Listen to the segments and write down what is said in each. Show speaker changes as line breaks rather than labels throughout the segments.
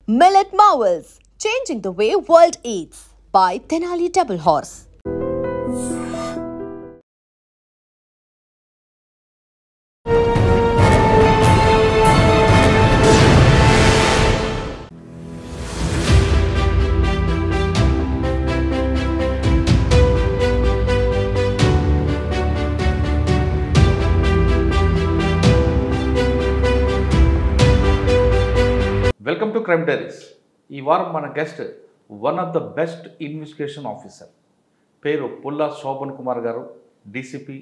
Millet Marvels, changing the way world eats by Tenali Double Horse.
Welcome to crime diaries. ఈ వారం మన guest one of the best investigation officer, పేరు పుల్లా శోభన్ కుమార్ గారు, DCP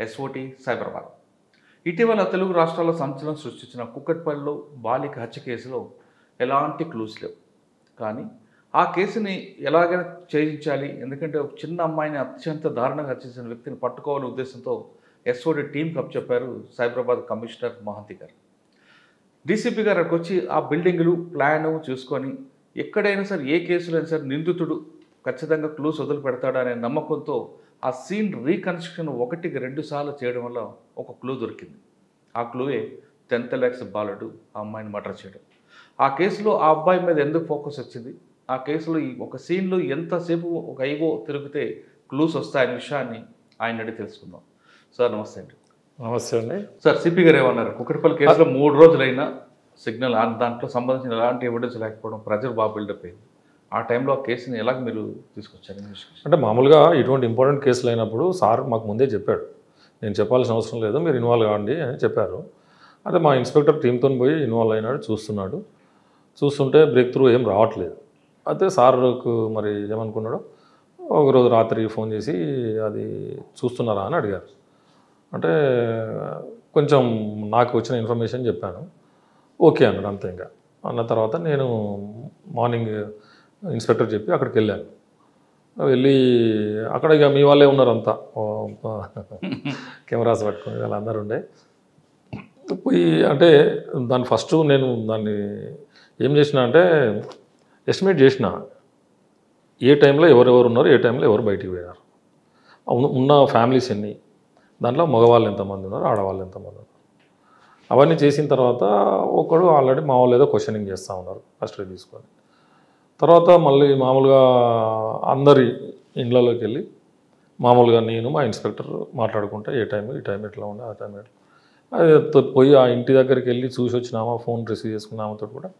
SOT Cyberabad. ఇటీవల తెలుగు రాష్ట్రాల్లో సంచలనం సృష్టించిన కుక్కట్పల్లిలో బాలిక హత్య కేసులో ఎలాంటి క్లూస్ లేవు. కానీ ఆ కేసుని ఎలాగైనా ఛేదించాలి, ఎందుకంటే ఒక చిన్న అమ్మాయిని అత్యంత దారుణంగా హత్య వ్యక్తిని పట్టుకోవాలనే ఉద్దేశంతో ఎస్ఓటీ టీంకి అప్పచెప్పారు సైబరాబాద్ కమిషనర్ మహంతి గారు. డీసీపీ గారు అక్కడికి వచ్చి ఆ బిల్డింగులు ప్లాను చూసుకొని ఎక్కడైనా సరే ఏ కేసులో అయినా సరే నిందితుడు ఖచ్చితంగా క్లూస్ వదిలి పెడతాడనే నమ్మకంతో ఆ సీన్ రీకన్స్ట్రక్షన్ 1-2 సార్లు చేయడం వల్ల ఒక క్లూ దొరికింది. ఆ క్లూయే 10th lakhs బాలుడు ఆ అమ్మాయిని మర్డర్ చేయడం. ఆ కేసులో ఆ అబ్బాయి మీద ఎందుకు ఫోకస్ వచ్చింది, ఆ కేసులో ఈ ఒక సీన్లో ఎంతసేపు ఒక ఐవో తిరిగితే క్లూస్ వస్తాయనే విషయాన్ని ఆయన అడిగి తెలుసుకుందాం. సార్ నమస్తే అండి.
నమస్తే అండి.
సార్, సిపి గారు ఏమన్నారు? కుక్కట్పల్లి కేసులో 3 రోజులైనా సిగ్నల్ దాంట్లో సంబంధించిన ఎలాంటి ఎవిడెన్స్ లేకపోవడం ప్రెజర్ బాగా బిల్డప్ అయింది. ఆ టైంలో ఆ కేసుని ఎలాగ మీరు తీసుకొచ్చారు?
అంటే మామూలుగా ఇటువంటి ఇంపార్టెంట్ కేసులు అయినప్పుడు సార్ మాకు ముందే చెప్పాడు, నేను చెప్పాల్సిన అవసరం లేదు, మీరు ఇన్వాల్వ్ కావండి అని చెప్పారు. అదే మా ఇన్స్పెక్టర్ టీంతో పోయి ఇన్వాల్వ్ అయినాడు, చూస్తుంటే బ్రేక్ త్రూ ఏం రావట్లేదు. అయితే సార్కు మరి ఏమనుకున్నాడో ఒకరోజు రాత్రి ఫోన్ చేసి అది చూస్తున్నారా అని అడిగారు. అంటే కొంచెం నాకు వచ్చిన ఇన్ఫర్మేషన్ చెప్పాను. ఓకే అన్నాడు. అంతే. ఇంకా అన్న తర్వాత నేను మార్నింగ్ ఇన్స్పెక్టర్ చెప్పి అక్కడికి వెళ్ళాను. వెళ్ళి అక్కడ ఇక మీ వాళ్ళే ఉన్నారు అంతా, కెమెరాస్ పట్టుకుని వాళ్ళందరూ ఉండే. పోయి అంటే దాన్ని ఫస్ట్ నేను దాన్ని ఏం చేసిన అంటే ఎస్టిమేట్ చేసిన ఏ టైంలో ఎవరెవరు ఉన్నారు, ఏ టైంలో ఎవరు బయటికి పోయారు, ఉన్న ఫ్యామిలీస్ ఎన్ని, దాంట్లో మగవాళ్ళు ఎంతమంది ఉన్నారు, ఆడవాళ్ళు ఎంతమంది ఉన్నారు, అవన్నీ చేసిన తర్వాత ఒకడు ఆల్రెడీ మా వాళ్ళు ఏదో క్వశ్చనింగ్ చేస్తూ ఉన్నారు కస్టడీ తీసుకొని. తర్వాత మళ్ళీ మామూలుగా అందరి ఇండ్లలోకి వెళ్ళి మామూలుగా నేను మా ఇన్స్పెక్టర్ మాట్లాడుకుంటా ఈ టైం ఎట్లా ఉండే, ఆ టైం ఎట్లా అది పోయి ఆ ఇంటి దగ్గరికి వెళ్ళి చూసి వచ్చినామా, ఫోన్ రిసీవ్ చేసుకున్నామతో కూడా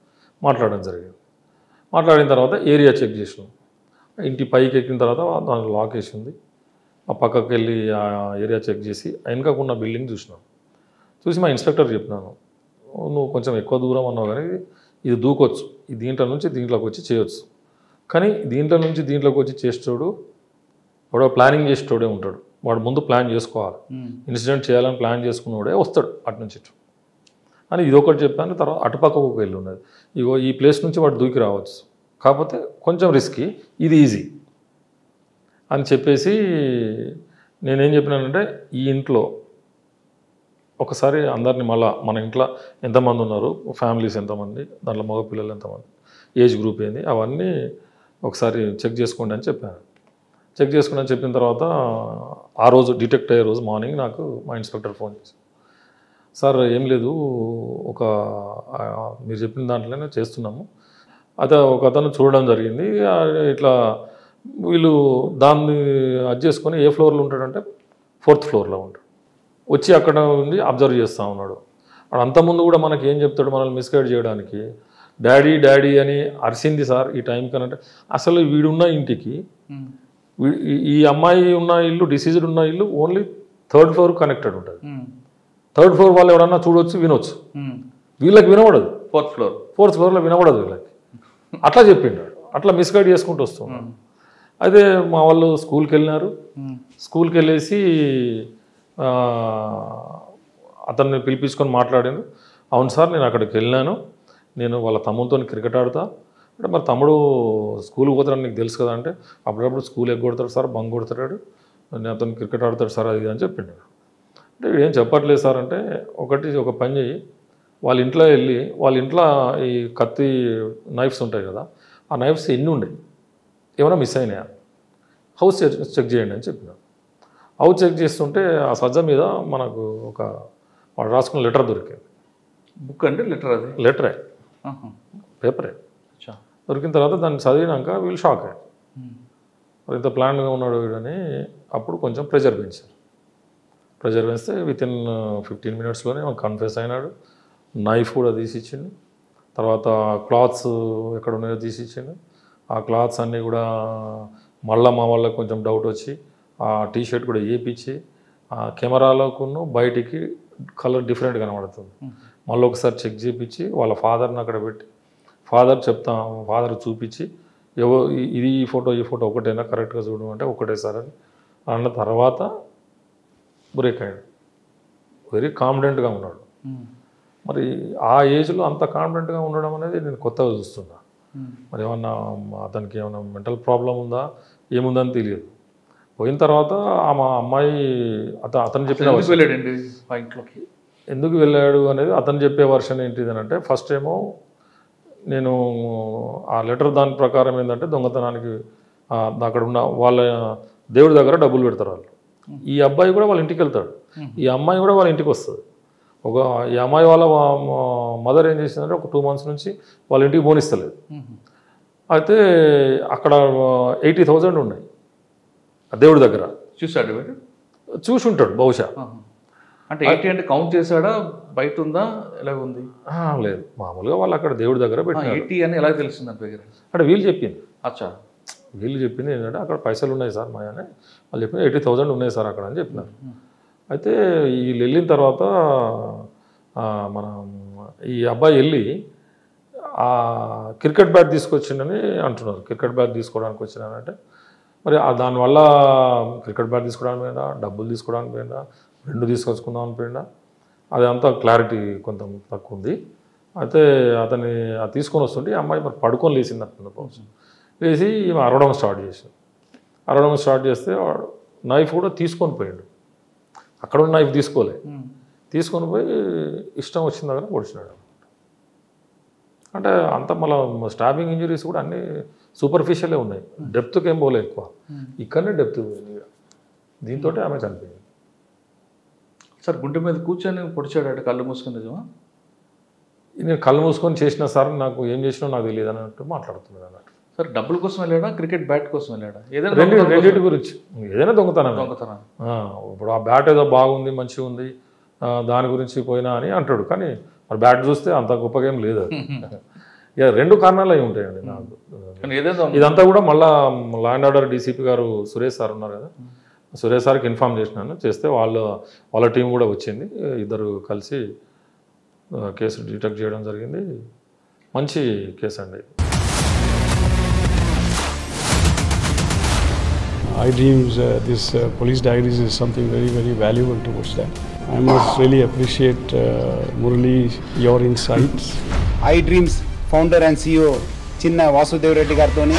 మాట్లాడడం జరిగింది. మాట్లాడిన తర్వాత ఏరియా చెక్ చేసినాం. ఇంటి పైకి ఎక్కిన తర్వాత దాని లాక్ వేసి ఉంది. ఆ పక్కకి వెళ్ళి ఆ ఏరియా చెక్ చేసి వెనకకున్న బిల్డింగ్ చూసి మా ఇన్స్పెక్టర్ చెప్పినాను, నువ్వు కొంచెం ఎక్కువ దూరం అన్నావు కానీ ఇది దూకొచ్చు, ఈ దీంట్లో నుంచి దీంట్లోకి వచ్చి చేయొచ్చు, కానీ దీంట్లో నుంచి దీంట్లోకి వచ్చి చేసేటోడు వాడు ప్లానింగ్ చేసేటోడే ఉంటాడు, వాడు ముందు ప్లాన్ చేసుకోవాలి, ఇన్సిడెంట్ చేయాలని ప్లాన్ చేసుకున్నవాడే వస్తాడు అటు నుంచి ఇటు అని ఇదొకటి చెప్పాను. తర్వాత అటుపక్కకు ఒక ఇల్లు ఉన్నది, ఇగో ఈ ప్లేస్ నుంచి వాడు దూకి రావచ్చు, కాకపోతే కొంచెం రిస్కీ, ఇది ఈజీ అని చెప్పేసి నేనేం చెప్పినానంటే ఈ ఇంట్లో ఒకసారి అందరినీ మళ్ళీ మన ఇంట్లో ఎంతమంది ఉన్నారు, ఫ్యామిలీస్ ఎంతమంది, దాంట్లో మగపిల్లలు ఎంతమంది, ఏజ్ గ్రూప్ ఏంది, అవన్నీ ఒకసారి చెక్ చేసుకోండి అని చెప్పాను. చెక్ చేసుకోండి అని చెప్పిన తర్వాత ఆ రోజు డిటెక్ట్ అయ్యే రోజు మార్నింగ్ నాకు మా ఇన్స్పెక్టర్ ఫోన్ చేసి, సార్ ఏం లేదు, మీరు చెప్పిన దాంట్లోనే చేస్తున్నాము, అయితే ఒక అతను చూడడం జరిగింది, ఇట్లా వీళ్ళు దాన్ని అది చేసుకొని ఏ ఫ్లోర్లో ఉంటాడంటే 4th floorలో ఉంటాడు, వచ్చి అక్కడ ఉండి అబ్జర్వ్ చేస్తూ ఉన్నాడు. వాడు అంతకుముందు కూడా మనకి ఏం చెప్తాడు, మనల్ని మిస్గైడ్ చేయడానికి, డాడీ అని అరిసింది సార్ ఈ టైం కనంటే. అసలు వీడున్న ఇంటికి ఈ అమ్మాయి ఉన్న ఇల్లు, డిసీజ్డ్ ఉన్న ఇల్లు ఓన్లీ 3rd floor కనెక్టెడ్ ఉంటుంది. 3rd floor వాళ్ళు ఎవడన్నా చూడొచ్చు, వినొచ్చు, వీళ్ళకి వినబడదు. 4th floorలో వినబడదు వీళ్ళకి. అట్లా చెప్పిండాడు, అట్లా మిస్గైడ్ చేసుకుంటూ వస్తున్నాడు. అయితే మా వాళ్ళు స్కూల్కి వెళ్ళినారు, స్కూల్కి వెళ్ళేసి అతన్ని పిలిపించుకొని మాట్లాడాను. అవును సార్, నేను అక్కడికి వెళ్ళాను, నేను వాళ్ళ తమ్ముడితో క్రికెట్ ఆడుతా అంటే, మరి తమ్ముడు స్కూల్కి పోతాడని నీకు తెలుసు కదా అంటే, అప్పుడప్పుడు స్కూల్ ఎగ్గొడతాడు సార్, బంక్ కొడతాడు, నేను అతను క్రికెట్ ఆడతాడు సార్ అది అని చెప్పిండు. అంటే ఏం చెప్పట్లేదు సార్ అంటే, ఒక పని చేయి, వాళ్ళ ఇంట్లో వెళ్ళి వాళ్ళ ఇంట్లో ఈ కత్తి నైఫ్స్ ఉంటాయి కదా, ఆ నైఫ్స్ ఎన్ని ఉన్నాయి, ఏమైనా మిస్ అయినాయా, హౌస్ చెక్ చేయండి అని చెప్పిన. హౌస్ చెక్ చేస్తుంటే ఆ సజ్జ మీద మనకు వాడు రాసుకున్న లెటర్ దొరికింది.
బుక్ అంటే లెటర్? అది
లెటరే, పేపరే. దొరికిన తర్వాత దాన్ని చదివినాక వీళ్ళు షాక్ అయ్యారు. మరి ఇంత ప్లాన్గా ఉన్నాడు వీడని. అప్పుడు కొంచెం ప్రెజర్ పెంచారు. ప్రెజర్ పెంచితే వితిన్ 15 minutesలోనే కన్ఫెస్ అయినాడు. నైఫ్ కూడా తీసిచ్చిండు. తర్వాత క్లాత్స్ ఎక్కడ ఉన్నాయో తీసిచ్చిండు. ఆ క్లాత్స్ అన్నీ కూడా మళ్ళీ మా వాళ్ళకి కొంచెం డౌట్ వచ్చి ఆ టీషర్ట్ కూడా వేయించి ఆ కెమెరాలోకును బయటికి కలర్ డిఫరెంట్ కనబడుతుంది. మళ్ళీ ఒకసారి చెక్ చేయించి వాళ్ళ ఫాదర్ని అక్కడ పెట్టి ఫాదర్ చూపించి ఇది ఈ ఫోటో ఒకటేనా కరెక్ట్గా చూడడం అంటే ఒకటే సార్ అని అన్న తర్వాత బ్రేక్ అయ్యాడు. వెరీ కాన్ఫిడెంట్గా ఉన్నాడు. మరి ఆ ఏజ్లో అంత కాన్ఫిడెంట్గా ఉండడం అనేది నేను కొత్తగా చూస్తున్నా. మరి ఏమన్నా అతనికి ఏమన్నా మెంటల్ ప్రాబ్లం ఉందా ఏముందని తెలియదు. పోయిన తర్వాత మా అమ్మాయి అతను చెప్పిన ఎందుకు వెళ్ళాడు అనేది అతను చెప్పే వర్షన్ ఏంటిది అంటే, ఫస్ట్ ఏమో నేను ఆ లెటర్ దాని ప్రకారం ఏంటంటే దొంగతనానికి అక్కడ ఉన్న వాళ్ళ దేవుడి దగ్గర డబ్బులు పెడతారు వాళ్ళు. ఈ అబ్బాయి కూడా వాళ్ళ ఇంటికి వెళ్తాడు. ఈ అమ్మాయి కూడా వాళ్ళ ఇంటికి వస్తుంది. ఈ అమ్మాయి వాళ్ళ మదర్ ఏం చేసిందంటే ఒక 2 months నుంచి వాళ్ళ ఇంటికి పోనిస్తలేదు. అయితే అక్కడ 80,000 ఉన్నాయి ఆ దేవుడి దగ్గర. చూసి ఉంటాడు బహుశా.
అంటే 80 అంటే కౌంట్ చేశాడా, బయట ఉందా, ఎలా ఉంది?
లేదు, మామూలుగా వాళ్ళు అక్కడ దేవుడి దగ్గర పెట్టారు.
80 అని ఎలా తెలిసింది
అంటే వీళ్ళు చెప్పింది.
అచ్చా,
వీళ్ళు చెప్పింది ఏంటంటే అక్కడ పైసలు ఉన్నాయి సార్ మా అని వాళ్ళు చెప్పింది. 80,000 ఉన్నాయి సార్ అక్కడ అని చెప్పినారు. అయితే వీళ్ళు వెళ్ళిన తర్వాత మన ఈ అబ్బాయి వెళ్ళి ఆ క్రికెట్ బ్యాట్ తీసుకొచ్చిండని అంటున్నారు. క్రికెట్ బ్యాట్ తీసుకోవడానికి వచ్చినానంటే మరి దానివల్ల క్రికెట్ బ్యాట్ తీసుకోవడానికి పోయినా, డబ్బులు తీసుకోవడానికి పోయినా, 2 తీసుకొచ్చుకుందాం అని పోయినా, అదంతా క్లారిటీ కొంత తక్కువ ఉంది. అయితే అతన్ని తీసుకొని వస్తుంటే అమ్మాయి మరి పడుకొని లేచింది అంటుంది. లేచి అరవడం స్టార్ట్ చేస్తే నైఫ్ కూడా తీసుకొని పోయాడు. అక్కడ ఉన్న నైఫ్ తీసుకొని పోయి ఇష్టం వచ్చిన దగ్గర పొడిచినాడు. అంటే అంత మళ్ళీ స్టాబింగ్ ఇంజరీస్ కూడా అన్నీ సూపర్ఫిషియలే ఉన్నాయి. డెప్త్కి ఏం పోలే ఎక్కువ. ఇక్కడనే డెప్త్ పోయింది. దీంతో ఆమె చనిపోయింది.
సార్ గుండె మీద కూర్చొని పొడిచాడు కళ్ళు మూసుకొని నిజమా?
నేను కళ్ళు మూసుకొని చేసిన సార్ నాకు ఏం చేసినా నాకు తెలియదు అన్నట్టు మాట్లాడుతున్నాడు అన్నట్టు.
సార్ డబ్బుల కోసం వెళ్ళాడా, క్రికెట్ బ్యాట్ కోసం వెళ్ళాడా?
రెండింటి గురించి ఏదైనా దొంగతనం. ఇప్పుడు ఆ బ్యాట్ ఏదో బాగుంది మంచిగా ఉంది దాని గురించి పోయినా అని అంటాడు. కానీ మరి బ్యాట్ చూస్తే అంత గొప్పగా ఏం లేదు. ఇక 2 కారణాలు అవి ఉంటాయండి నాకు. ఇదంతా కూడా మళ్ళీ లా అండ్ ఆర్డర్ డీసీపీ గారు సురేష్ సార్ ఉన్నారు కదా, సురేష్ సార్కి ఇన్ఫామ్ చేస్తే వాళ్ళ టీం కూడా వచ్చింది. ఇద్దరు కలిసి కేసు డిటెక్ట్ చేయడం జరిగింది. మంచి కేసు అండి.
iDreams, this police diaries is something very, very valuable towards that. I must really appreciate Murali, your insights.
iDreams founder and CEO Chinna Vasudev Reddy gartoni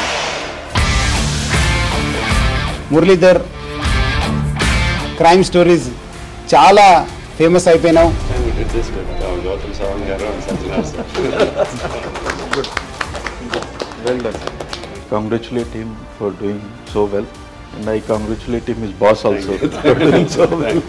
Muralidhar crime stories చాలా famous అయిపోయినావు.
Well done. Congratulate him for doing so well, and I congratulate him, his boss also for doing so well.